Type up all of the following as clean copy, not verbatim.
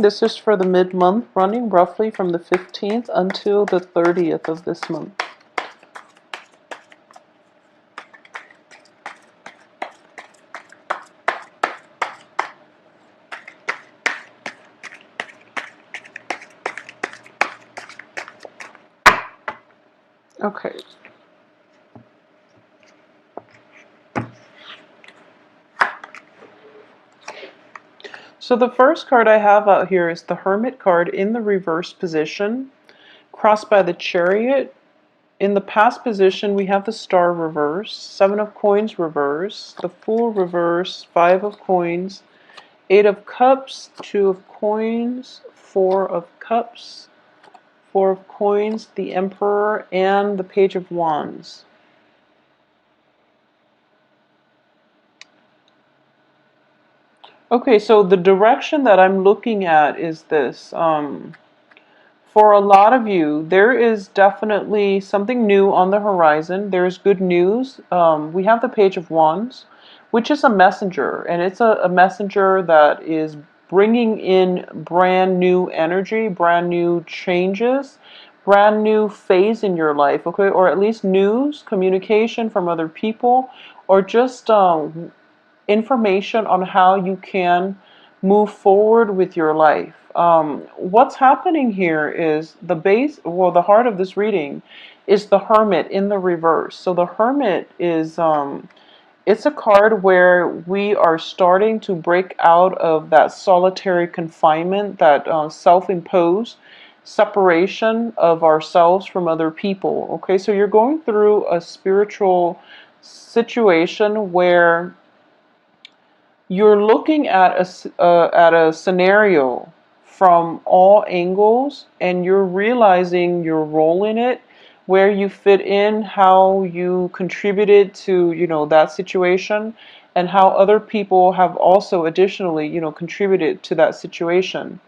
This is for the mid-month, running roughly from the 15th until the 30th of this month. Okay. So the first card I have out here is the Hermit card in the reverse position, crossed by the Chariot. In the past position, we have the Star reverse, Seven of Coins reverse, the Fool reverse, Five of Coins, Eight of Cups, Two of Coins, Four of Cups, Four of Coins, the Emperor, and the Page of Wands. Okay, so the direction that I'm looking at is this. For a lot of you, there is definitely something new on the horizon. There's good news. We have the Page of Wands, which is a messenger, and it's a messenger that is bringing in brand new energy, brand new changes, brand new phase in your life, okay? Or at least news, communication from other people, or just information on how you can move forward with your life. What's happening here is the heart of this reading is the Hermit in the reverse. So the Hermit is, it's a card where we are starting to break out of that solitary confinement, that self-imposed separation of ourselves from other people. Okay, so you're going through a spiritual situation where you're looking at a scenario from all angles, and you're realizing your role in it, where you fit in, how you contributed to, that situation, and how other people have also additionally, contributed to that situation.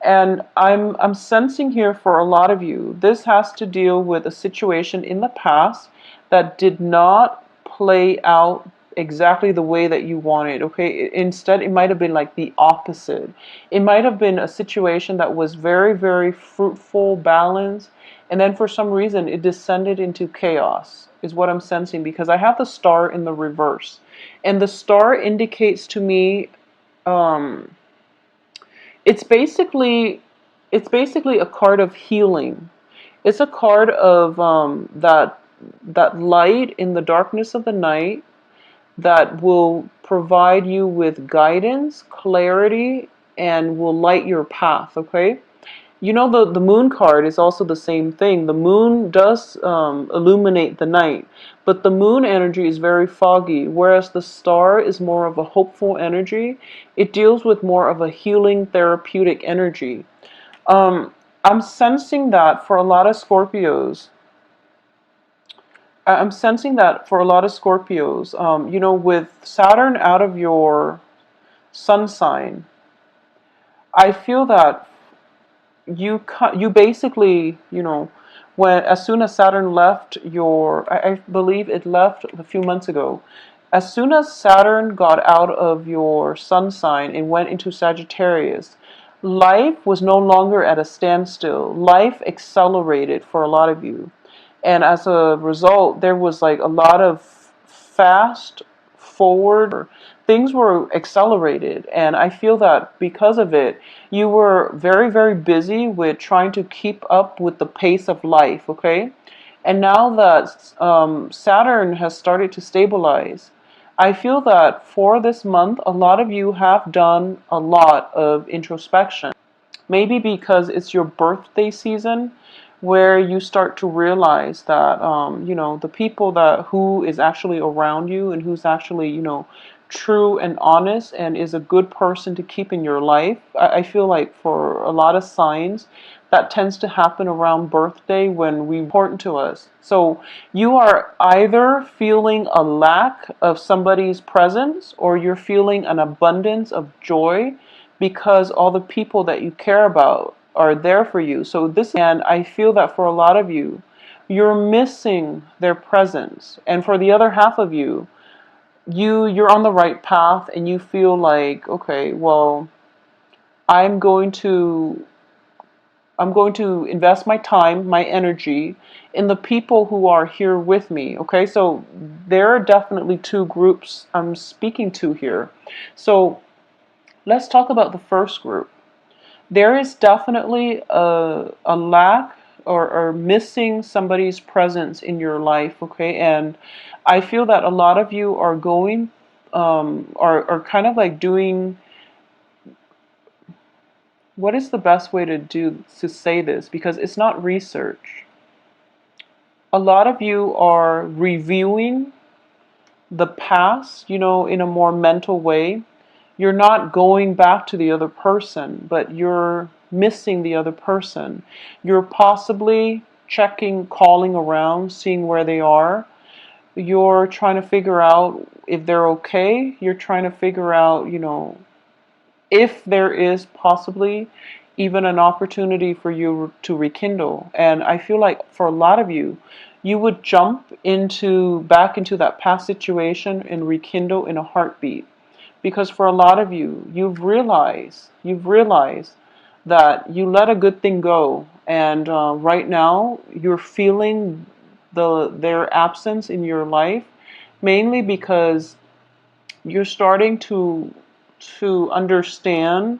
And I'm sensing here for a lot of you, this has to deal with a situation in the past that did not play out exactly the way that you wanted. Okay, instead it might have been like the opposite. It might have been a situation that was very, very fruitful, balanced, and then for some reason it descended into chaos, is what I'm sensing, because I have the Star in the reverse, and the Star indicates to me, um it's basically a card of healing. It's a card of that light in the darkness of the night that will provide you with guidance, clarity, and will light your path. Okay. The moon card is also the same thing. The moon does illuminate the night, but the moon energy is very foggy, whereas the star is more of a hopeful energy. It deals with more of a healing, therapeutic energy. I'm sensing that for a lot of Scorpios. I'm sensing that for a lot of Scorpios, with Saturn out of your sun sign, I feel that you basically, when as soon as Saturn left I believe it left a few months ago. As soon as Saturn got out of your sun sign and went into Sagittarius, life was no longer at a standstill. Life accelerated for a lot of you. And as a result, there was like a lot of fast forward, things were accelerated. And I feel that because of it, you were very, very busy with trying to keep up with the pace of life, okay? And now that Saturn has started to stabilize, I feel that for this month, a lot of you have done a lot of introspection. Maybe because it's your birthday season, where you start to realize that, the people who is actually around you and who's actually, true and honest and is a good person to keep in your life. I feel like for a lot of signs, that tends to happen around birthday when we important to us. So you are either feeling a lack of somebody's presence, or you're feeling an abundance of joy because all the people that you care about are there for you. So and I feel that for a lot of you, you're missing their presence. And for the other half of you, you're on the right path, and you feel like, okay, well, I'm going to I'm going to invest my time, my energy in the people who are here with me. Okay, so there are definitely two groups I'm speaking to here. So let's talk about the first group. There is definitely a lack or missing somebody's presence in your life. Okay, and I feel that a lot of you are going, are kind of like doing, what is the best way to say this, because it's not research. A lot of you are reviewing the past, in a more mental way. You're not going back to the other person, but you're missing the other person. You're possibly checking, calling around, seeing where they are. You're trying to figure out if they're okay. You're trying to figure out, if there is possibly even an opportunity for you to rekindle. And I feel like for a lot of you, you would jump back into that past situation and rekindle in a heartbeat. Because for a lot of you, you've realized that you let a good thing go, and right now you're feeling their absence in your life, mainly because you're starting to understand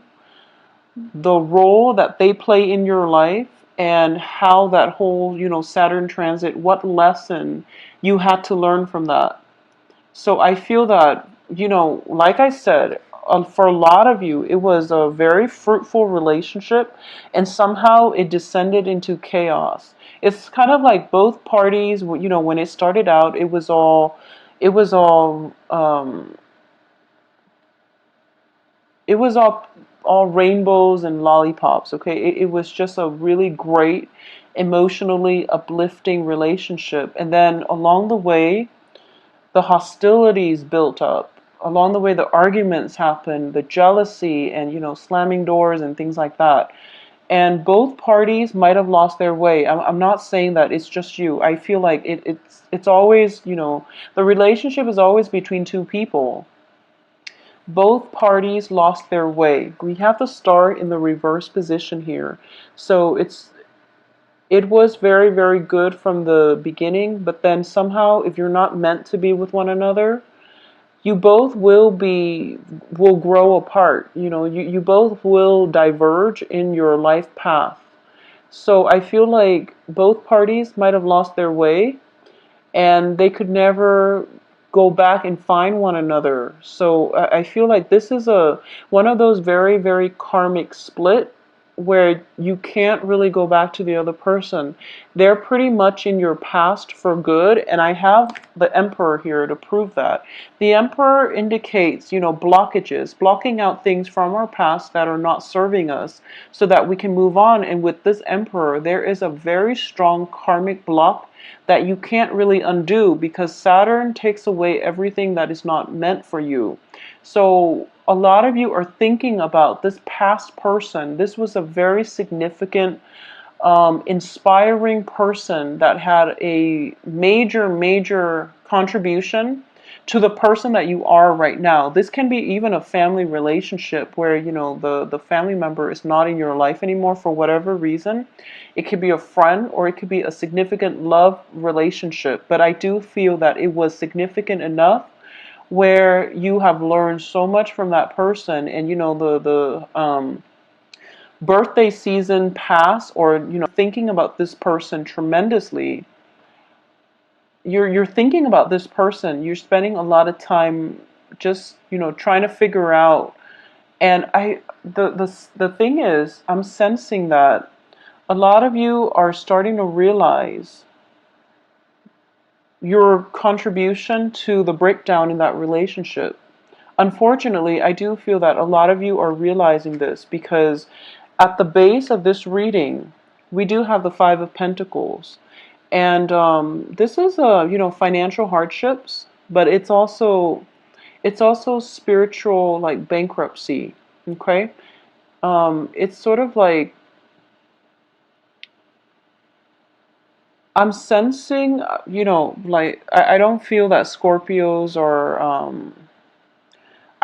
the role that they play in your life, and how that whole, Saturn transit, what lesson you had to learn from that. So I feel that, like I said, for a lot of you, it was a very fruitful relationship, and somehow it descended into chaos. It's kind of like both parties, when it started out, it was all it was all rainbows and lollipops. Okay, it was just a really great, emotionally uplifting relationship, and then along the way, the hostilities built up. Along the way, the arguments happened, the jealousy, and slamming doors and things like that. And both parties might have lost their way. I'm not saying that it's just you. I feel like it's always, the relationship is always between two people. Both parties lost their way. We have the star in the reverse position here. So it was very, very good from the beginning, but then somehow, if you're not meant to be with one another, you both will grow apart. You both will diverge in your life path. So I feel like both parties might have lost their way, and they could never go back and find one another. So I feel like this is a one of those very, very karmic split, where you can't really go back to the other person. They're pretty much in your past for good, and I have the Emperor here to prove that. The Emperor indicates, blockages, blocking out things from our past that are not serving us, so that we can move on. And with this Emperor, there is a very strong karmic block that you can't really undo, because Saturn takes away everything that is not meant for you. So a lot of you are thinking about this past person. This was a very significant, inspiring person that had a major, major contribution to the person that you are right now. This can be even a family relationship where, the family member is not in your life anymore for whatever reason. It could be a friend, or it could be a significant love relationship. But I do feel that it was significant enough where you have learned so much from that person, and the birthday season pass, or thinking about this person tremendously. You're thinking about this person. You're spending a lot of time just trying to figure out. And the thing is, I'm sensing that a lot of you are starting to realize your contribution to the breakdown in that relationship. Unfortunately, I do feel that a lot of you are realizing this, because at the base of this reading, we do have the Five of Pentacles. And this is financial hardships, but it's also spiritual, like bankruptcy. Okay, it's sort of like, I'm sensing, like I don't feel that Scorpios are.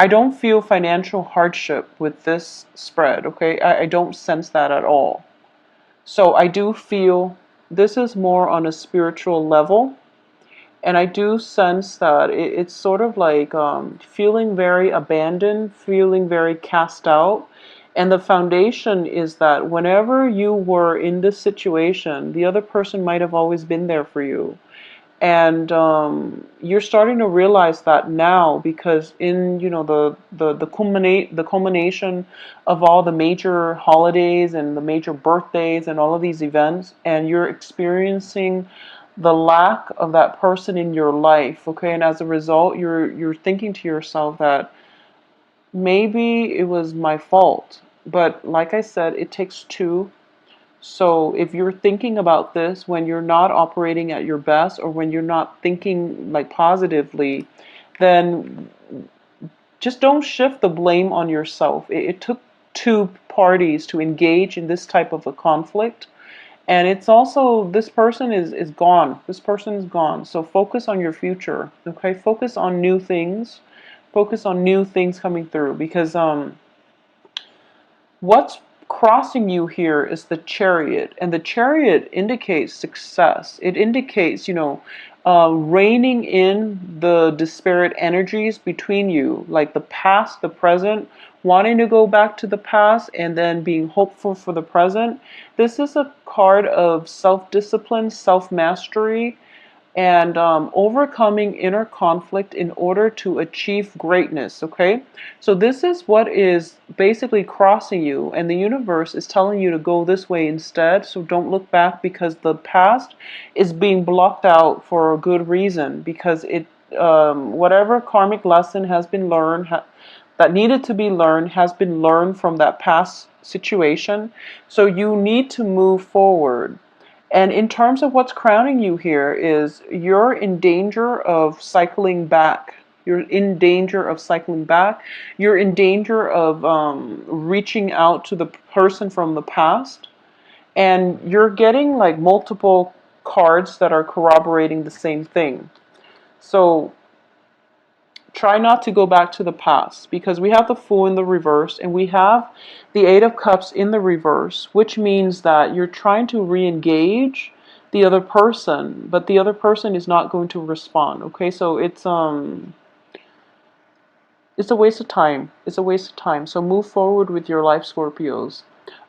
I don't feel financial hardship with this spread, okay? I don't sense that at all. So I do feel this is more on a spiritual level. And I do sense that it's sort of like feeling very abandoned, feeling very cast out. And the foundation is that whenever you were in this situation, the other person might have always been there for you. And you're starting to realize that now, because in the culmination of all the major holidays and the major birthdays and all of these events, and you're experiencing the lack of that person in your life, okay, and as a result you're thinking to yourself that maybe it was my fault. But like I said, it takes two. So if you're thinking about this when you're not operating at your best, or when you're not thinking like positively, then just don't shift the blame on yourself. It took two parties to engage in this type of a conflict. And it's also, this person is gone. This person is gone. So focus on your future. Okay? Focus on new things. Focus on new things coming through, because what's crossing you here is the Chariot, and the Chariot indicates success. It indicates, reining in the disparate energies between you, like the past, the present, wanting to go back to the past, and then being hopeful for the present. This is a card of self-discipline, self-mastery, and overcoming inner conflict in order to achieve greatness, okay? So this is what is basically crossing you, and the universe is telling you to go this way instead. So don't look back, because the past is being blocked out for a good reason, because whatever karmic lesson has been learned, that needed to be learned, has been learned from that past situation. So you need to move forward. And in terms of what's crowning you here is you're in danger of cycling back. You're in danger of cycling back. You're in danger of reaching out to the person from the past. And you're getting like multiple cards that are corroborating the same thing. So try not to go back to the past, because we have the Fool in the reverse and we have the Eight of Cups in the reverse, which means that you're trying to re-engage the other person, but the other person is not going to respond. Okay, so it's a waste of time. It's a waste of time. So move forward with your life, Scorpios.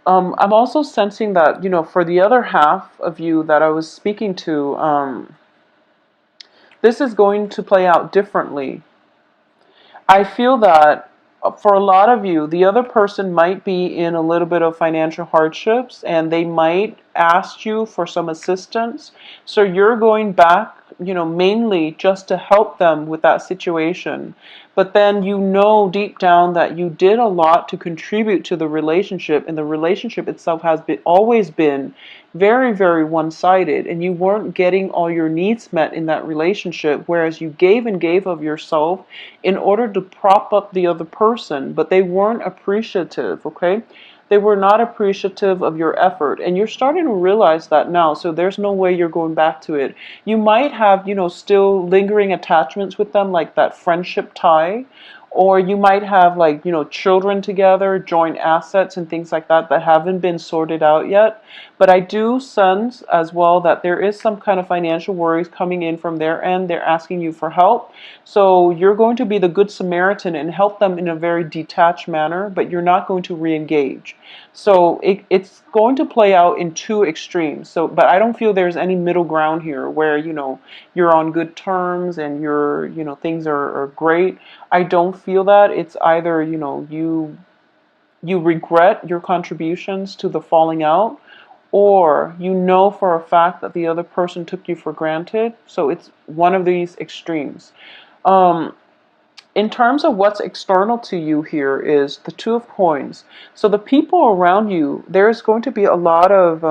I'm also sensing that, for the other half of you that I was speaking to, this is going to play out differently. I feel that for a lot of you, the other person might be in a little bit of financial hardships, and they might ask you for some assistance. So you're going back, mainly just to help them with that situation. But then deep down that you did a lot to contribute to the relationship, and the relationship itself has always been very, very one-sided, and you weren't getting all your needs met in that relationship, whereas you gave and gave of yourself in order to prop up the other person, but they weren't appreciative, okay? They were not appreciative of your effort, and you're starting to realize that now, so there's no way you're going back to it. You might have, still lingering attachments with them, like that friendship tie, or you might have like, children together, joint assets and things like that haven't been sorted out yet. But I do sense as well that there is some kind of financial worries coming in from their end. They're asking you for help. So you're going to be the good Samaritan and help them in a very detached manner, but you're not going to re-engage. So it's going to play out in two extremes. So, but I don't feel there's any middle ground here where, you're on good terms and things are great. I don't feel that. It's either, you regret your contributions to the falling out, or you know for a fact that the other person took you for granted. So it's one of these extremes. In terms of what's external to you here is the Two of Coins. So the people around you, there's going to be a lot of,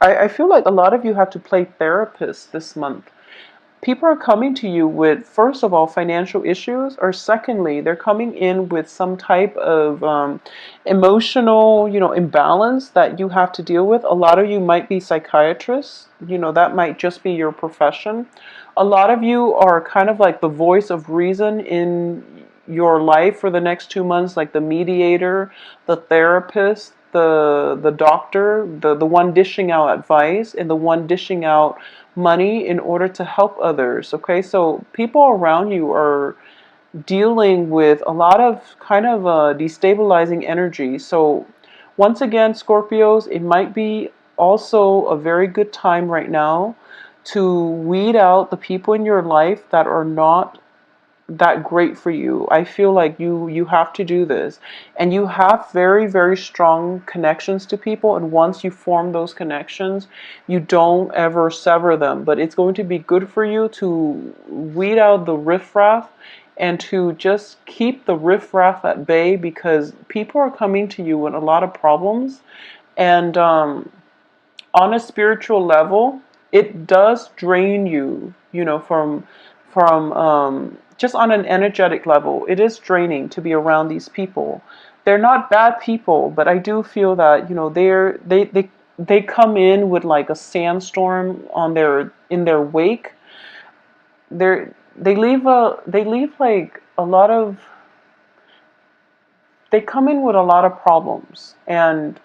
I feel like a lot of you have to play therapist this month. People are coming to you with, first of all, financial issues, or secondly, they're coming in with some type of emotional, imbalance that you have to deal with. A lot of you might be psychiatrists, that might just be your profession. A lot of you are kind of like the voice of reason your life for the next 2 months, like the mediator, the therapist, the doctor, the one dishing out advice, and the one dishing out money in order to help others. Okay, so people around you are dealing with a lot of kind of destabilizing energy. So once again, Scorpios, it might be also a very good time right now to weed out the people in your life that are not that great for you. I feel like you have to do this, and you have very, very strong connections to people, and once you form those connections, you don't ever sever them. But it's going to be good for you to weed out the riffraff and to just keep the riffraff at bay, because people are coming to you with a lot of problems. And on a spiritual level, it does drain you, from just on an energetic level. It is draining to be around these people. They're not bad people, but I do feel that, they come in with like a sandstorm in their wake. They leave like a lot of they come in with a lot of problems, and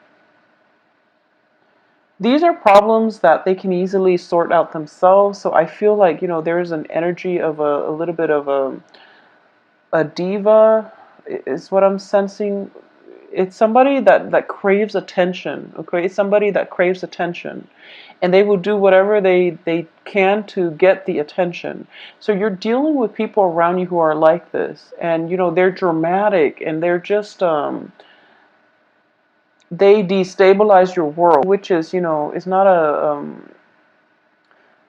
these are problems that they can easily sort out themselves. So I feel like, there's an energy of a little bit of a diva is what I'm sensing. It's somebody that craves attention. Okay, it's somebody that craves attention, and they will do whatever they can to get the attention. So you're dealing with people around you who are like this, and they're dramatic, and they're just they destabilize your world, which is not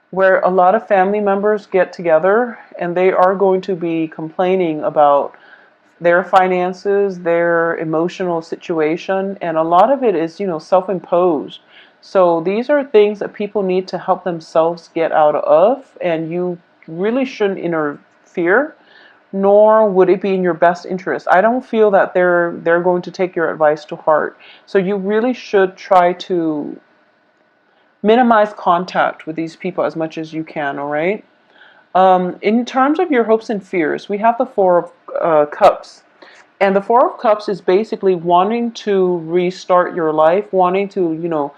where a lot of family members get together and they are going to be complaining about their finances, their emotional situation, and a lot of it is, self-imposed. So these are things that people need to help themselves get out of, and you really shouldn't interfere, nor would it be in your best interest. I don't feel that they're going to take your advice to heart. So you really should try to minimize contact with these people as much as you can, all right? In terms of your hopes and fears, we have the Four of Cups. And the Four of Cups is basically wanting to restart your life, wanting to,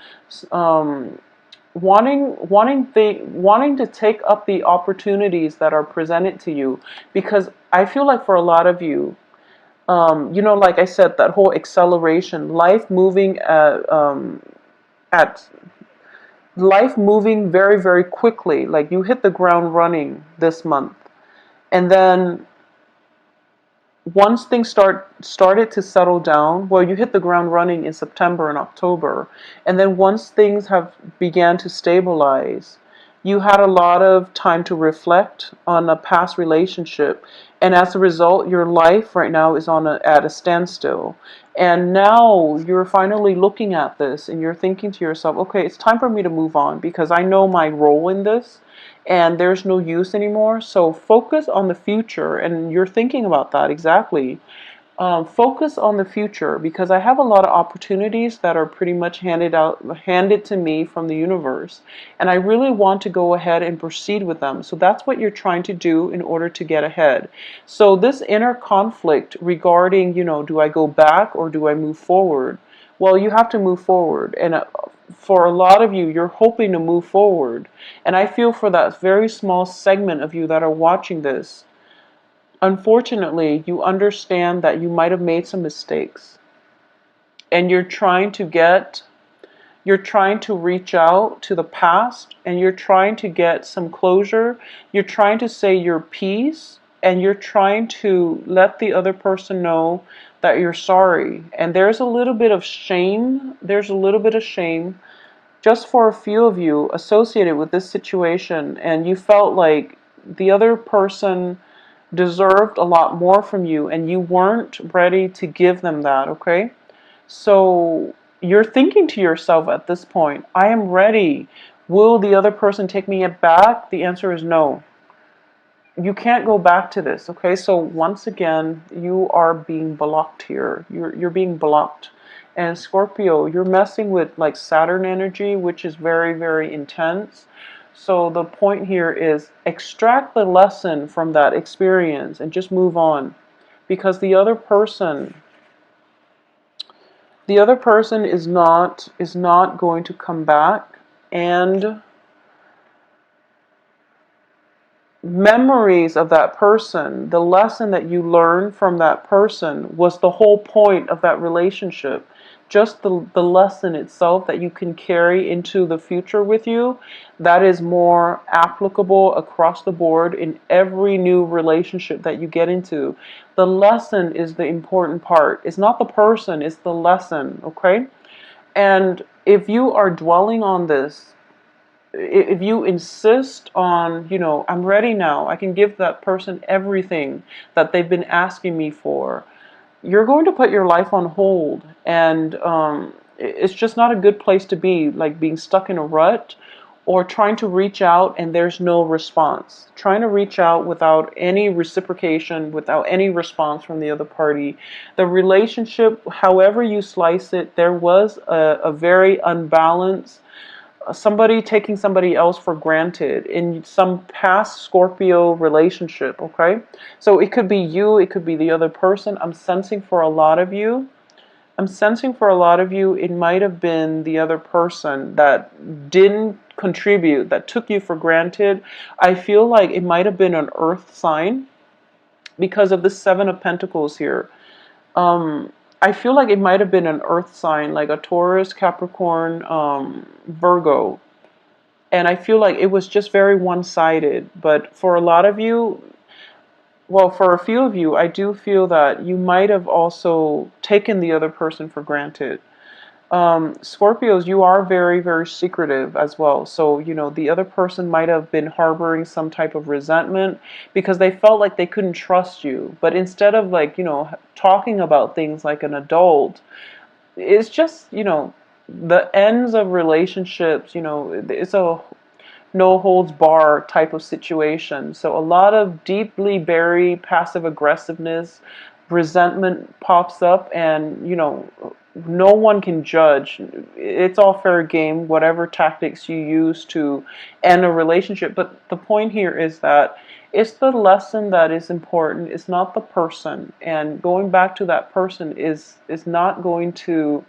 wanting to take up the opportunities that are presented to you. Because I feel like for a lot of you, like I said, that whole acceleration, at life moving very, very quickly. Like you hit the ground running this month, and then once things started to settle down, well, you hit the ground running in September and October, and then once things have began to stabilize, you had a lot of time to reflect on a past relationship, and as a result, your life right now is at a standstill. And now you're finally looking at this and you're thinking to yourself, okay, it's time for me to move on because I know my role in this and there's no use anymore. So focus on the future, and you're thinking about that exactly. Focus on the future because I have a lot of opportunities that are pretty much handed to me from the universe, and I really want to go ahead and proceed with them. So that's what you're trying to do in order to get ahead. So this inner conflict regarding, do I go back or do I move forward? Well, you have to move forward, and for a lot of you, you're hoping to move forward, and I feel for that very small segment of you that are watching this, unfortunately, you understand that you might have made some mistakes, and you're trying to reach out to the past, and you're trying to get some closure. You're trying to say your piece, and you're trying to let the other person know that you're sorry. And there's a little bit of shame. There's a little bit of shame just for a few of you associated with this situation, and you felt like the other person deserved a lot more from you and you weren't ready to give them that, okay? So you're thinking to yourself at this point, I am ready. Will the other person take me back? The answer is no. You can't go back to this, okay? So once again, you are being blocked here. You're being blocked. And Scorpio, you're messing with like Saturn energy, which is very, very intense. So the point here is extract the lesson from that experience and just move on. because the other person is not going to come back, and memories of that person, the lesson that you learned from that person was the whole point of that relationship. Just the lesson itself that you can carry into the future with you, that is more applicable across the board in every new relationship that you get into. The lesson is the important part. It's not the person, it's the lesson, okay? And if you are dwelling on this, if you insist on, I'm ready now, I can give that person everything that they've been asking me for, you're going to put your life on hold. And it's just not a good place to be, like being stuck in a rut or trying to reach out and there's no response. Trying to reach out without any reciprocation, without any response from the other party. The relationship, however you slice it, there was a very unbalanced, somebody taking somebody else for granted in some past Scorpio relationship, okay? So it could be you, it could be the other person. I'm sensing for a lot of you. It might have been the other person that didn't contribute, that took you for granted. I feel like it might have been an earth sign because of the Seven of Pentacles here. I feel like it might have been an earth sign, like a Taurus, Capricorn, Virgo. And I feel like it was just very one-sided. But for a lot of you, well, for a few of you, I do feel that you might have also taken the other person for granted. Scorpios, you are very, very secretive as well. So, the other person might have been harboring some type of resentment because they felt like they couldn't trust you. But instead of like, talking about things like an adult, it's just, the ends of relationships, it's a no holds bar type of situation. So a lot of deeply buried passive aggressiveness, resentment pops up, and no one can judge. It's all fair game, whatever tactics you use to end a relationship. But the point here is that it's the lesson that is important. It's not the person. And going back to that person is not going to,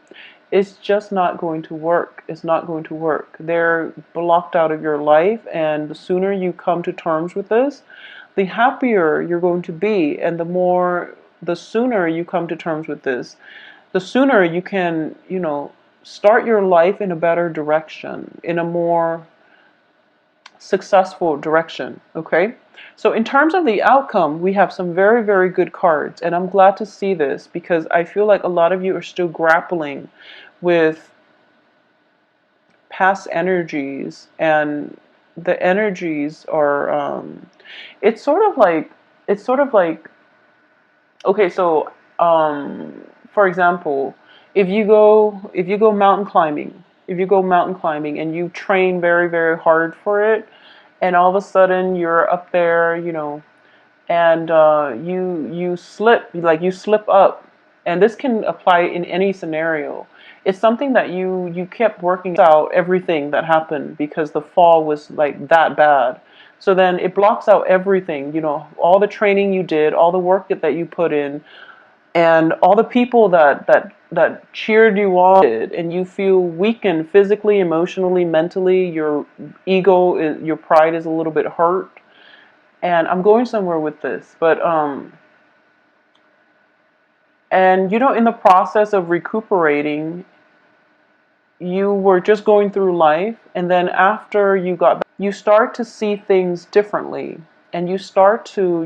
it's just not going to work. It's not going to work. They're blocked out of your life, and the sooner you come to terms with this, the happier you're going to be. And the sooner you come to terms with this, the sooner you can, start your life in a better direction, in a more successful direction, okay? So in terms of the outcome, we have some very, very good cards, and I'm glad to see this because I feel like a lot of you are still grappling with past energies, and the energies are, it's sort of like, okay, so, for example, if you go mountain climbing and you train very, very hard for it, and all of a sudden you're up there, and you slip up, and this can apply in any scenario. It's something that you kept working out, everything that happened, because the fall was like that bad. So then it blocks out everything, all the training you did, all the work that you put in, and all the people that cheered you on, and you feel weakened physically, emotionally, mentally. Your ego, your pride is a little bit hurt. And I'm going somewhere with this, but and in the process of recuperating, you were just going through life, and then after you got back, you start to see things differently, and you start to,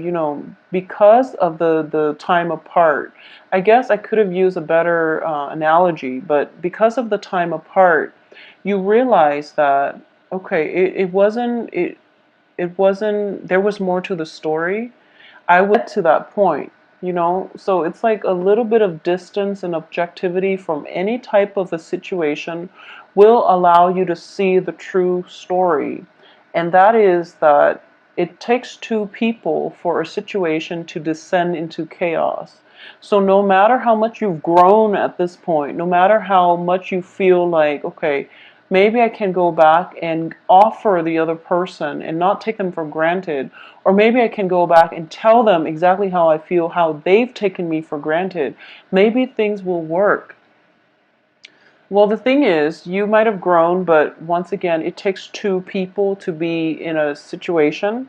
because of the time apart. I guess I could have used a better analogy, but because of the time apart, you realize that, okay, it wasn't, there was more to the story. I went to that point, so it's like a little bit of distance and objectivity from any type of a situation will allow you to see the true story. And that is that it takes two people for a situation to descend into chaos. So no matter how much you've grown at this point, no matter how much you feel like, okay, Maybe I can go back and offer the other person and not take them for granted. Or maybe I can go back and tell them exactly how I feel, how they've taken me for granted. Maybe things will work. Well, the thing is, you might have grown, but once again, it takes two people to be in a situation.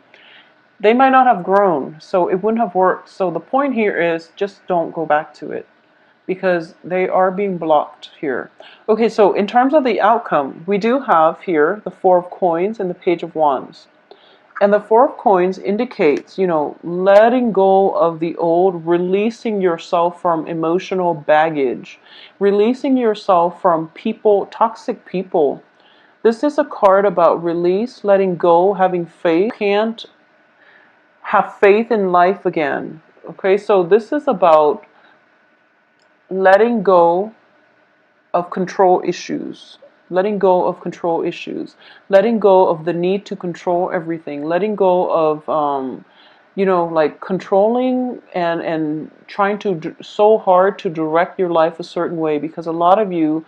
They might not have grown, so it wouldn't have worked. So the point here is just don't go back to it because they are being blocked here. Okay, so in terms of the outcome, we do have here the Four of Coins and the Page of Wands. And the Four of Coins indicates, letting go of the old, releasing yourself from emotional baggage, releasing yourself from people, toxic people. This is a card about release, letting go, having faith. You can't have faith in life again. Okay, so this is about letting go of control issues, letting go of control issues, letting go of the need to control everything, letting go of, like controlling and trying to so hard to direct your life a certain way, because a lot of you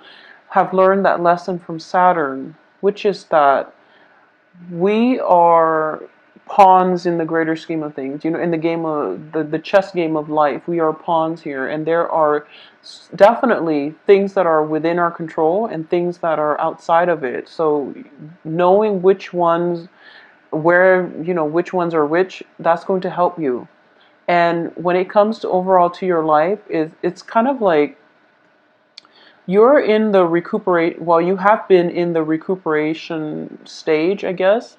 have learned that lesson from Saturn, which is that we are pawns in the greater scheme of things. In the game of the chess game of life, we are pawns here, and there are definitely things that are within our control and things that are outside of it. So knowing which ones, which ones are which, that's going to help you. And when it comes to overall to your life, it's kind of like you're in the you have been in the recuperation stage, I guess,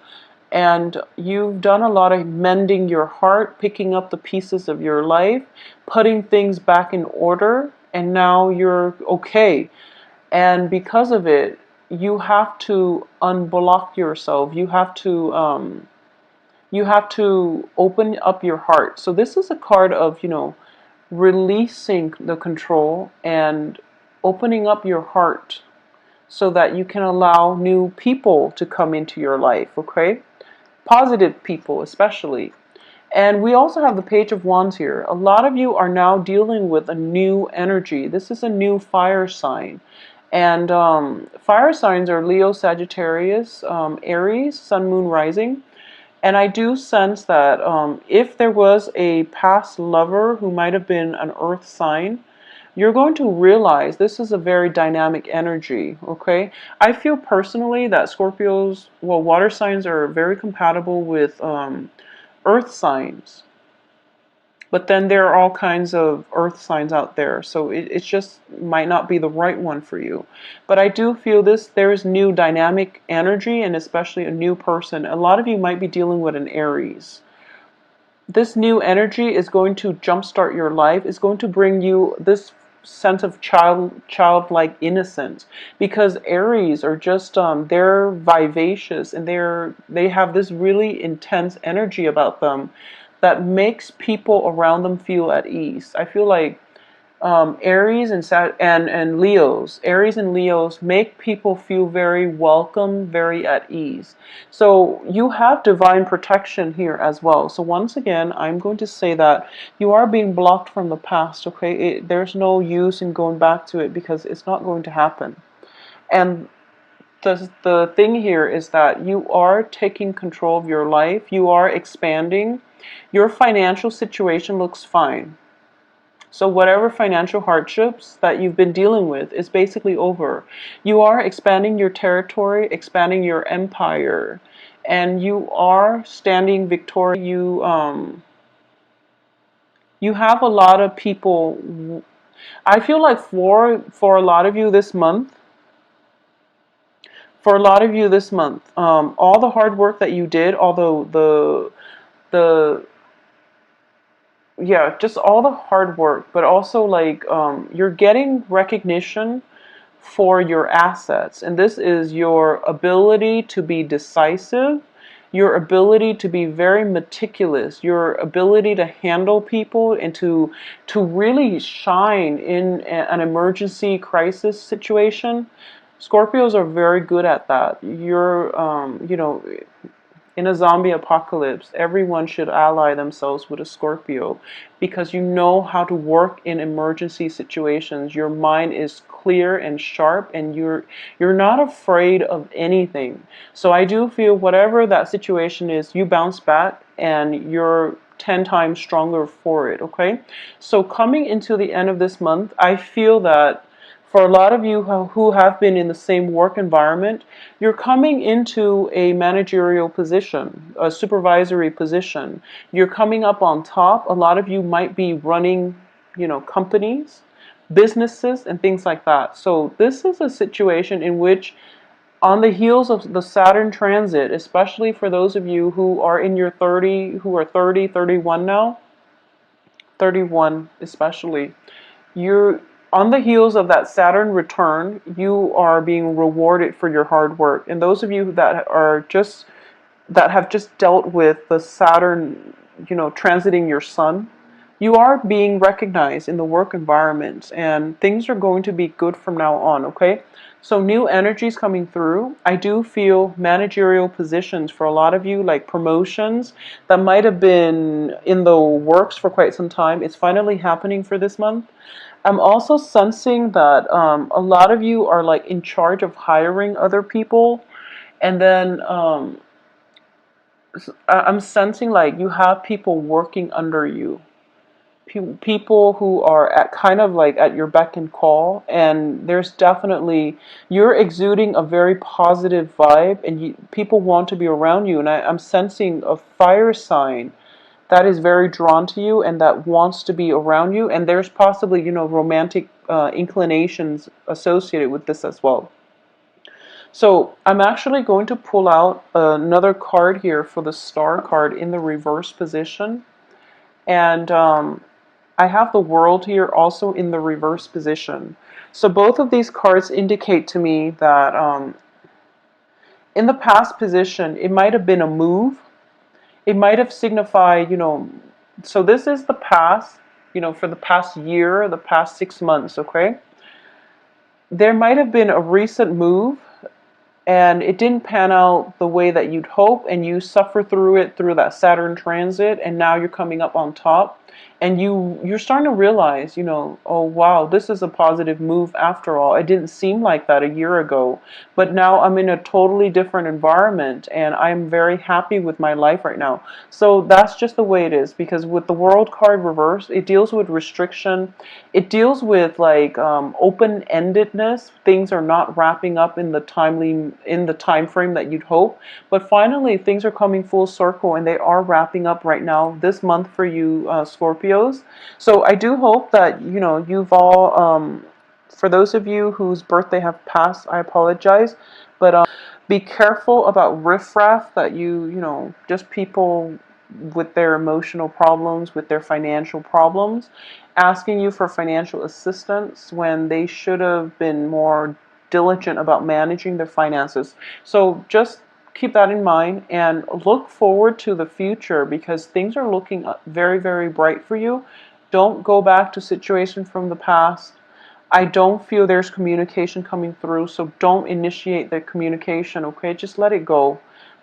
and you've done a lot of mending your heart, picking up the pieces of your life, putting things back in order, and now you're okay. And because of it, you have to unblock yourself. You have to open up your heart. So this is a card of, releasing the control and opening up your heart so that you can allow new people to come into your life, okay? Positive people especially. And we also have the Page of Wands here. A lot of you are now dealing with a new energy. This is a new fire sign. And fire signs are Leo, Sagittarius, Aries, Sun, Moon, Rising. And I do sense that if there was a past lover who might have been an earth sign, you're going to realize this is a very dynamic energy, okay? I feel personally that water signs are very compatible with earth signs. But then there are all kinds of earth signs out there, so it just might not be the right one for you. But I do feel there is new dynamic energy, and especially a new person. A lot of you might be dealing with an Aries. This new energy is going to jumpstart your life. It's going to bring you this sense of childlike innocence, because Aries are just they're vivacious, and they have this really intense energy about them that makes people around them feel at ease. I feel like Aries and Leos make people feel very welcome, very at ease. So you have divine protection here as well. So once again, I'm going to say that you are being blocked from the past, okay? There's no use in going back to it because it's not going to happen. And the thing here is that you are taking control of your life. You are expanding. Your financial situation looks fine. So whatever financial hardships that you've been dealing with is basically over. You are expanding your territory, expanding your empire, and you are standing victorious. You have a lot of people. I feel like for a lot of you this month, all the hard work that you did, although the yeah, just all the hard work, but also like you're getting recognition for your assets, and this is your ability to be decisive, your ability to be very meticulous, your ability to handle people and to really shine in an emergency crisis situation. Scorpios are very good at that. You're in a zombie apocalypse, everyone should ally themselves with a Scorpio because you know how to work in emergency situations. Your mind is clear and sharp, and you're not afraid of anything. So I do feel whatever that situation is, you bounce back and you're 10 times stronger for it, okay? So coming into the end of this month, I feel that for a lot of you who have been in the same work environment, you're coming into a managerial position, a supervisory position. You're coming up on top. A lot of you might be running, companies, businesses, and things like that. So this is a situation in which, on the heels of the Saturn transit, especially for those of you who are in your 30, who are 30, 31 now, 31 especially, you're on the heels of that Saturn return, you are being rewarded for your hard work. And those of you that have just dealt with the Saturn, transiting your sun, you are being recognized in the work environment, and things are going to be good from now on, okay? So new energies coming through. I do feel managerial positions for a lot of you, like promotions that might have been in the works for quite some time. It's finally happening for this month. I'm also sensing that a lot of you are like in charge of hiring other people, and then I'm sensing like you have people working under you, people who are at kind of like at your beck and call, and there's definitely, you're exuding a very positive vibe, and people want to be around you, and I'm sensing a fire sign that is very drawn to you and that wants to be around you, and there's possibly, romantic inclinations associated with this as well. So I'm actually going to pull out another card here for the star card in the reverse position. And I have the world here also in the reverse position. So both of these cards indicate to me that in the past position, it might have been a move. It might have signified, so this is the past, for the past year, the past 6 months, okay? There might have been a recent move, and it didn't pan out the way that you'd hope, and you suffer through it through that Saturn transit, and now you're coming up on top, and you're starting to realize, oh wow, this is a positive move after all. It didn't seem like that a year ago, but now I'm in a totally different environment, and I'm very happy with my life right now. So that's just the way it is, because with the World card reversed, it deals with restriction. It deals with like open-endedness. Things are not wrapping up in the time frame that you'd hope, but finally things are coming full circle, and they are wrapping up right now this month for you, Scorpios. So I do hope that you've all, for those of you whose birthday have passed, I apologize, but be careful about riffraff, that just people with their emotional problems, with their financial problems, asking you for financial assistance when they should have been more diligent about managing their finances. So just keep that in mind and look forward to the future, because things are looking very, very bright for you. Don't go back to situations from the past. I don't feel there's communication coming through, so don't initiate the communication, okay? Just let it go.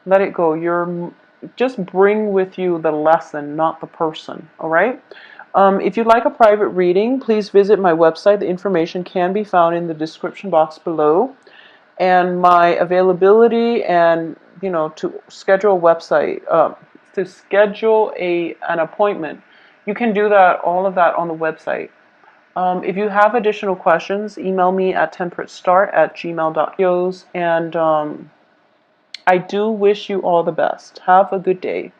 Let it go. Just bring with you the lesson, not the person, all right? If you'd like a private reading, please visit my website. The information can be found in the description box below. And my availability, and to schedule a website, to schedule an appointment, you can do that, all of that on the website. If you have additional questions, email me at temperatestart@gmail.com. And I do wish you all the best. Have a good day.